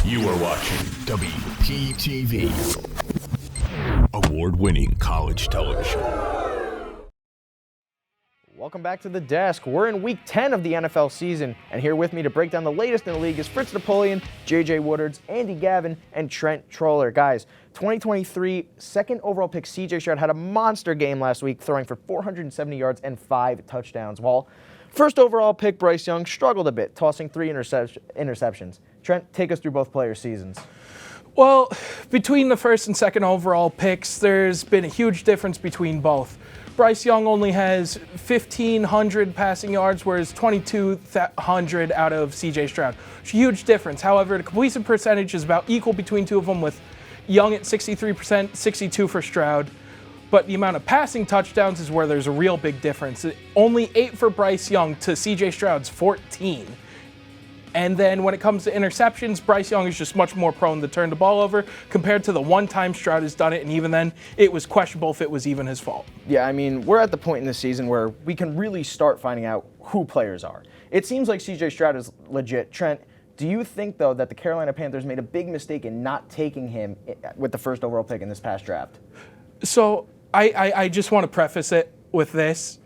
You are watching WPTV, award-winning college television. Welcome back to The Desk. We're in week 10 of the NFL season, and here with me to break down the latest in the league is Phritz Napoleon, JJ Woodards, Andy Gavin, and Trent Troller. Guys, 2023 second overall pick CJ Stroud had a monster game last week, throwing for 470 yards and 5 touchdowns, while first overall pick Bryce Young struggled a bit, tossing 3 interceptions. Trent, take us through both players' seasons. Well, between the first and second overall picks, there's been a huge difference between both. Bryce Young only has 1,500 passing yards, whereas 2,200 out of CJ Stroud. It's a huge difference. However, the completion percentage is about equal between two of them, with Young at 63%, 62 for Stroud. But the amount of passing touchdowns is where there's a real big difference. Only 8 for Bryce Young to CJ Stroud's 14. And then when it comes to interceptions, Bryce Young is just much more prone to turn the ball over compared to the one time Stroud has done it, and even then, it was questionable if it was even his fault. Yeah, I mean, we're at the point in the season where we can really start finding out who players are. It seems like CJ Stroud is legit. Trent, do you think, though, that the Carolina Panthers made a big mistake in not taking him with the first overall pick in this past draft? So, I just want to preface it with this.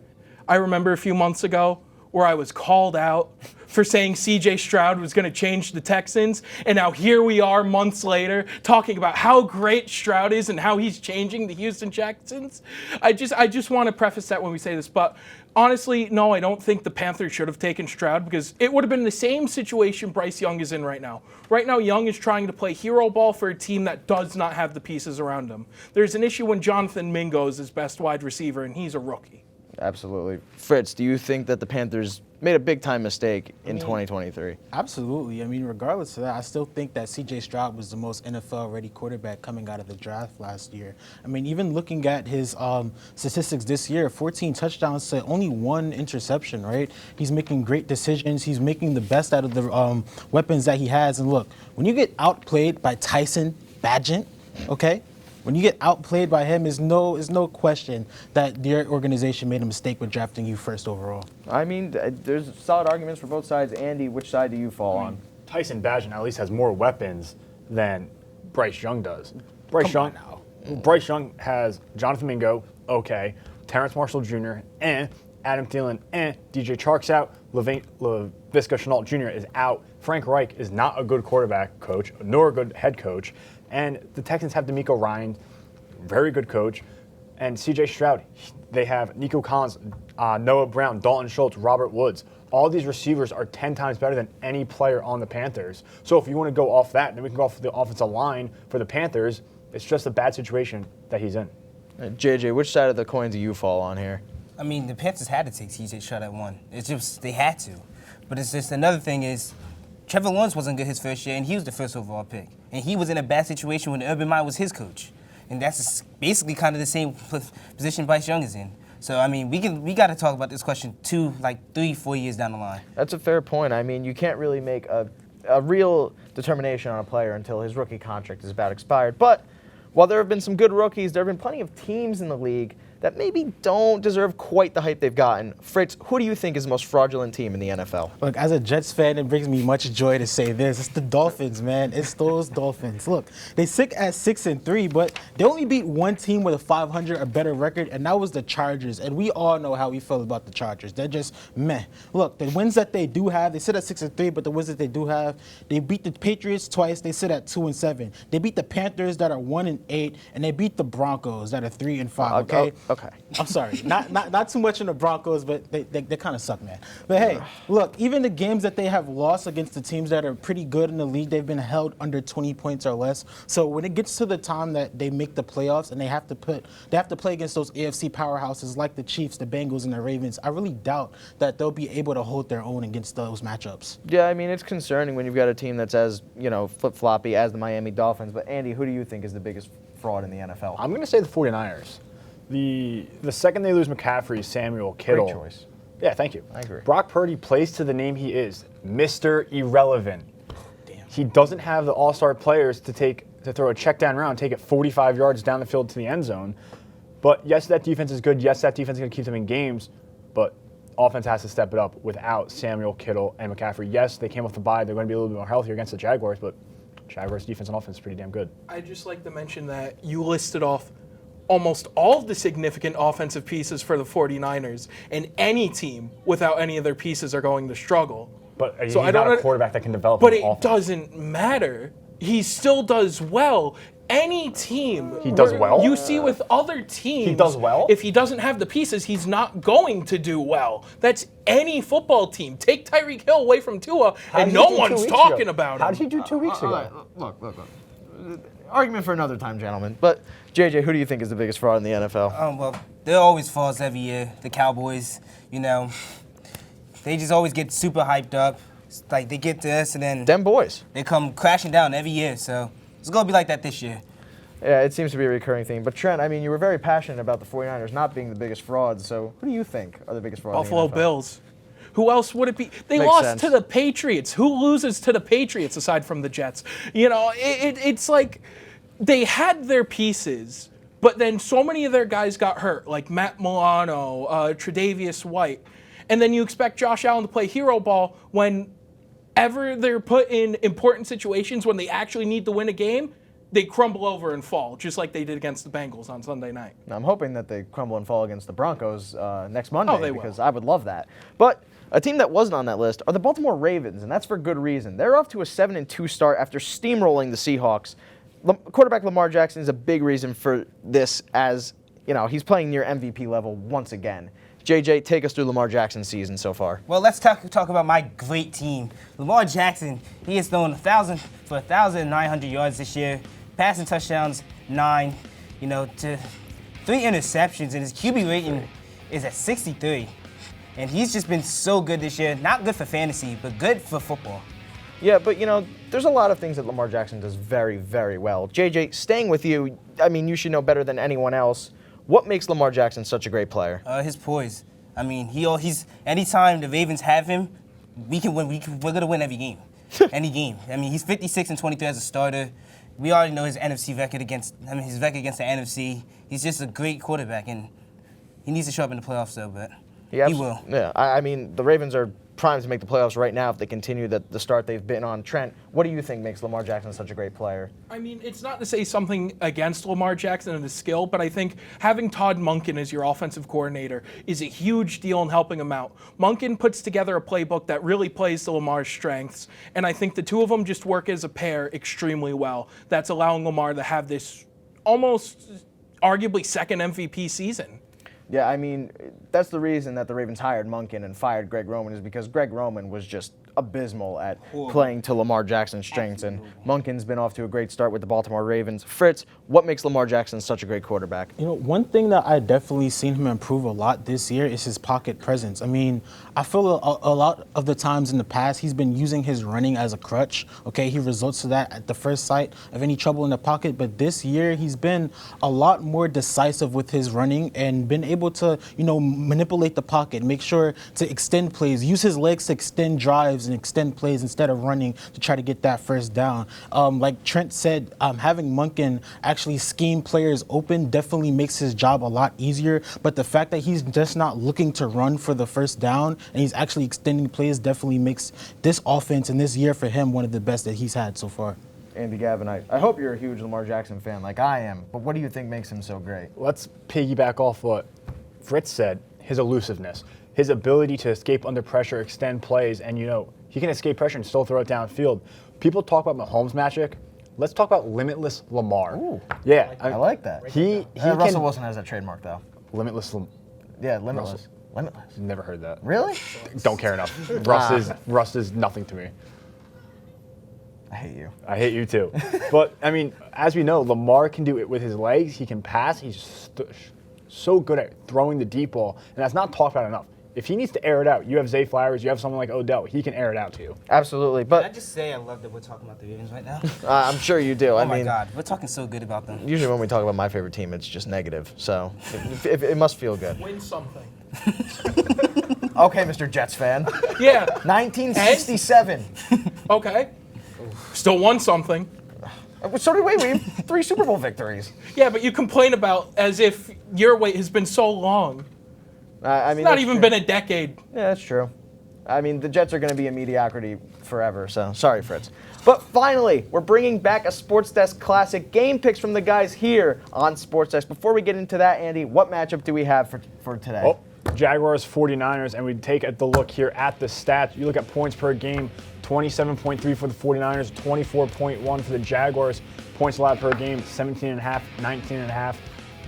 I remember a few months ago where I was called out for saying CJ Stroud was going to change the Texans, and now here we are months later talking about how great Stroud is and how he's changing the Houston Texans. I just want to preface that when we say this, but honestly, no, I don't think the Panthers should have taken Stroud, because it would have been the same situation Bryce Young is in right now. Right now, Young is trying to play hero ball for a team that does not have the pieces around him. There's an issue when Jonathan Mingo is his best wide receiver, and he's a rookie. Absolutely. Fritz, do you think that the Panthers made a big-time mistake in 2023? Absolutely. I mean, regardless of that, I still think that C.J. Stroud was the most NFL-ready quarterback coming out of the draft last year. I mean, even looking at his statistics this year, 14 touchdowns to only 1 interception, right? He's making great decisions. He's making the best out of the weapons that he has. And look, when you get outplayed by Tyson Bagent, okay? When you get outplayed by him, is no question that your organization made a mistake with drafting you first overall. I mean, there's solid arguments for both sides. Andy, which side do you fall on? Tyson Bagent at least has more weapons than Bryce Young does. Bryce Young has Jonathan Mingo, okay, Terrence Marshall Jr., and Adam Thielen, and DJ Chark's out, Laviska Shenault Jr. is out. Frank Reich is not a good quarterback coach, nor a good head coach. And the Texans have DeMeco Ryans, very good coach. And C.J. Stroud, they have Nico Collins, Noah Brown, Dalton Schultz, Robert Woods. All these receivers are 10 times better than any player on the Panthers. So if you want to go off that, then we can go off the offensive line for the Panthers. It's just a bad situation that he's in. JJ, which side of the coin do you fall on here? I mean, the Panthers had to take C.J. Stroud at 1. It's just, they had to. But it's just another thing is, Trevor Lawrence wasn't good his first year, and he was the first overall pick. And he was in a bad situation when Urban Meyer was his coach. And that's basically kind of the same position Bryce Young is in. So, I mean, we got to talk about this question 3, 4 years down the line. That's a fair point. I mean, you can't really make a real determination on a player until his rookie contract is about expired. But while there have been some good rookies, there have been plenty of teams in the league that maybe don't deserve quite the hype they've gotten. Fritz, who do you think is the most fraudulent team in the NFL? Look, as a Jets fan, it brings me much joy to say this. It's the Dolphins, man. It's those Dolphins. Look, they sit at 6-3, but they only beat one team with a 500 or better record, and that was the Chargers. And we all know how we feel about the Chargers. They're just meh. Look, the wins that they do have, they sit at 6-3, but the wins that they do have, they beat the Patriots twice. They sit at 2-7. They beat the Panthers that are 1-8, and they beat the Broncos that are 3-5. Okay. Okay. I'm sorry, not too much in the Broncos, but they kind of suck, man. But hey, look, even the games that they have lost against the teams that are pretty good in the league, they've been held under 20 points or less. So when it gets to the time that they make the playoffs and they have to play against those AFC powerhouses like the Chiefs, the Bengals, and the Ravens, I really doubt that they'll be able to hold their own against those matchups. Yeah, I mean, it's concerning when you've got a team that's as, flip-floppy as the Miami Dolphins. But Andy, who do you think is the biggest fraud in the NFL? I'm going to say the 49ers. The second they lose McCaffrey, Samuel, Kittle. Great choice. Yeah, thank you. I agree. Brock Purdy plays to the name he is, Mr. Irrelevant. Damn. He doesn't have the all-star players to throw a check down round, take it 45 yards down the field to the end zone. But yes, that defense is good. Yes, that defense is going to keep them in games. But offense has to step it up without Samuel, Kittle, and McCaffrey. Yes, they came off the bye. They're going to be a little bit more healthier against the Jaguars, but Jaguars defense and offense is pretty damn good. I'd just like to mention that you listed off almost all of the significant offensive pieces for the 49ers, and any team without any of their pieces are going to struggle. But he's not a quarterback that can develop But an it offense. doesn't matter. He still does well. Any team. He does well? You see with other teams. He does well? If he doesn't have the pieces, he's not going to do well. That's any football team. Take Tyreek Hill away from Tua, and no one's talking about him. How did he do 2 weeks ago? Look. Argument for another time, gentlemen. But, JJ, who do you think is the biggest fraud in the NFL? Well, there always falls every year. The Cowboys, they just always get super hyped up. It's like they get this and then Them boys. they come crashing down every year. So it's going to be like that this year. Yeah, it seems to be a recurring theme. But, Trent, I mean, you were very passionate about the 49ers not being the biggest frauds. So who do you think are the biggest frauds Buffalo in the NFL? Bills. Who else would it be? They Makes lost sense. to the Patriots. Who loses to the Patriots aside from the Jets? It's like they had their pieces, but then so many of their guys got hurt, like Matt Milano, Tre'Davious White. And then you expect Josh Allen to play hero ball whenever they're put in important situations when they actually need to win a game. They crumble over and fall, just like they did against the Bengals on Sunday night. Now, I'm hoping that they crumble and fall against the Broncos next Monday they will. because I would love that. But a team that wasn't on that list are the Baltimore Ravens, and that's for good reason. They're off to a 7-2 start after steamrolling the Seahawks. Quarterback Lamar Jackson is a big reason for this, as he's playing near MVP level once again. JJ, take us through Lamar Jackson's season so far. Well, let's talk about my great team. Lamar Jackson, he has thrown 1,900 yards this year, passing touchdowns 9, to 3 interceptions, and his QB rating is at 63. And he's just been so good this year. Not good for fantasy, but good for football. Yeah, but there's a lot of things that Lamar Jackson does very, very well. JJ, staying with you, I mean, you should know better than anyone else. What makes Lamar Jackson such a great player? His poise. I mean, he's anytime the Ravens have him, we can win. We're gonna win every game, any game. I mean, he's 56-23 as a starter. We already know his NFC record his record against the NFC. He's just a great quarterback, and he needs to show up in the playoffs, though. But he will. Yeah, I mean, the Ravens are primed to make the playoffs right now if they continue the start they've been on. Trent, what do you think makes Lamar Jackson such a great player? I mean, it's not to say something against Lamar Jackson and his skill, but I think having Todd Monken as your offensive coordinator is a huge deal in helping him out. Monken puts together a playbook that really plays to Lamar's strengths, and I think the two of them just work as a pair extremely well. That's allowing Lamar to have this almost arguably second MVP season. Yeah, I mean, that's the reason that the Ravens hired Monken and fired Greg Roman, is because Greg Roman was just abysmal at playing to Lamar Jackson's strengths, and Monken's been off to a great start with the Baltimore Ravens. Fritz, what makes Lamar Jackson such a great quarterback? One thing that I definitely seen him improve a lot this year is his pocket presence. I mean, I feel a lot of the times in the past he's been using his running as a crutch. Okay, he resorts to that at the first sight of any trouble in the pocket, but this year he's been a lot more decisive with his running and been able to, manipulate the pocket, make sure to extend plays, use his legs to extend drives and extend plays instead of running to try to get that first down. Like Trent said, having Monken actually scheme players open definitely makes his job a lot easier, but the fact that he's just not looking to run for the first down and he's actually extending plays definitely makes this offense and this year for him one of the best that he's had so far. Andy, Gavin, I hope you're a huge Lamar Jackson fan like I am, but what do you think makes him so great? Let's piggyback off what Fritz said, his elusiveness, his ability to escape under pressure, extend plays, and he can escape pressure and still throw it downfield. People talk about Mahomes magic. Let's talk about limitless Lamar. Ooh, yeah, I like that. He Russell Wilson has that trademark though. Limitless. Yeah, limitless. Limitless. Never heard that. Really? Don't care enough. Russ is nothing to me. I hate you. I hate you too. But I mean, as we know, Lamar can do it with his legs. He can pass. He's so good at throwing the deep ball, and that's not talked about enough. If he needs to air it out, you have Zay Flowers, you have someone like Odell. He can air it out to you. Absolutely, Can I but just say I love that we're talking about the Ravens right now? I'm sure you do. Oh my God, we're talking so good about them. Usually when we talk about my favorite team, it's just negative. So it must feel good. Win something. Okay, Mr. Jets fan. Yeah. 1967. Okay. Still won something. So did we. We have 3 Super Bowl victories. Yeah, but you complain about as if your wait has been so long. I mean, It's not that's even true. been a decade. Yeah, that's true. I mean, the Jets are going to be a mediocrity forever, so sorry, Phritz. But finally, we're bringing back a Sports Desk classic, game picks from the guys here on Sports Desk. Before we get into that, Andy, what matchup do we have for today? Well, Jaguars, 49ers, and we take the look here at the stats. You look at points per game, 27.3 for the 49ers, 24.1 for the Jaguars. Points allowed per game, 17.5, 19.5.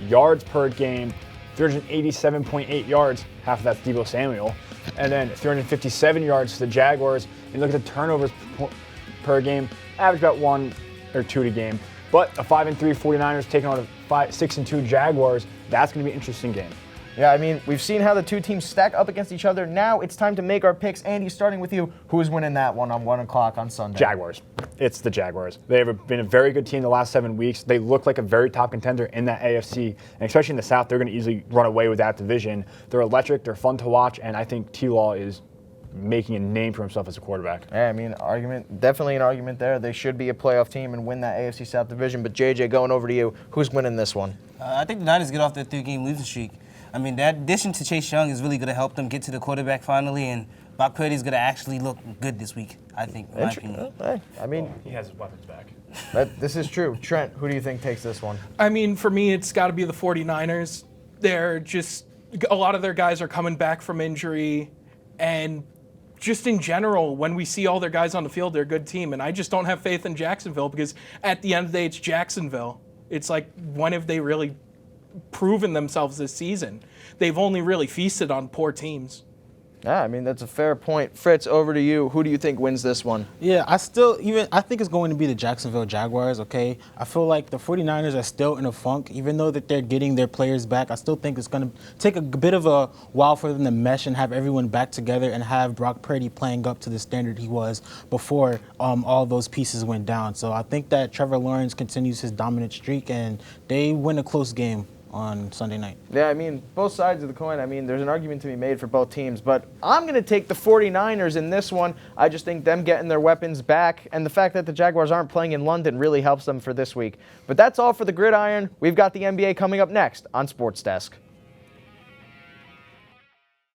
Yards per game, 387.8 yards. Half of that's Deebo Samuel. And then 357 yards for the Jaguars. And look at the turnovers per game, average about 1 or 2 a game. But a 5-3 49ers taking on a 6-2 Jaguars. That's going to be an interesting game. Yeah, I mean, we've seen how the two teams stack up against each other. Now it's time to make our picks. Andy, starting with you, who is winning that one on 1 o'clock on Sunday? Jaguars. It's the Jaguars. They've been a very good team the last 7 weeks. They look like a very top contender in that AFC. And especially in the South, they're going to easily run away with that division. They're electric. They're fun to watch. And I think T-Law is making a name for himself as a quarterback. Yeah, I mean, definitely an argument there. They should be a playoff team and win that AFC South division. But JJ, going over to you, who's winning this one? I think the Niners get off their 3-game losing streak. I mean, that addition to Chase Young is really going to help them get to the quarterback finally, and Brock Purdy's going to actually look good this week, I think, in my opinion. Hey, I mean, He has his weapons back. this is true. Trent, who do you think takes this one? I mean, for me, it's got to be the 49ers. They're just, a lot of their guys are coming back from injury, and just in general, when we see all their guys on the field, they're a good team. And I just don't have faith in Jacksonville because at the end of the day, it's Jacksonville. It's like, when have they really proven themselves this season? They've only really feasted on poor teams. Yeah, I mean, that's a fair point. Fritz, over to you. Who do you think wins this one? Yeah, I think it's going to be the Jacksonville Jaguars, okay? I feel like the 49ers are still in a funk. Even though that they're getting their players back, I still think it's going to take a bit of a while for them to mesh and have everyone back together and have Brock Purdy playing up to the standard he was before all those pieces went down. So I think that Trevor Lawrence continues his dominant streak and they win a close game on Sunday night. Yeah, I mean, both sides of the coin. I mean, there's an argument to be made for both teams, but I'm going to take the 49ers in this one. I just think them getting their weapons back and the fact that the Jaguars aren't playing in London really helps them for this week. But that's all for the Gridiron. We've got the NBA coming up next on Sports Desk.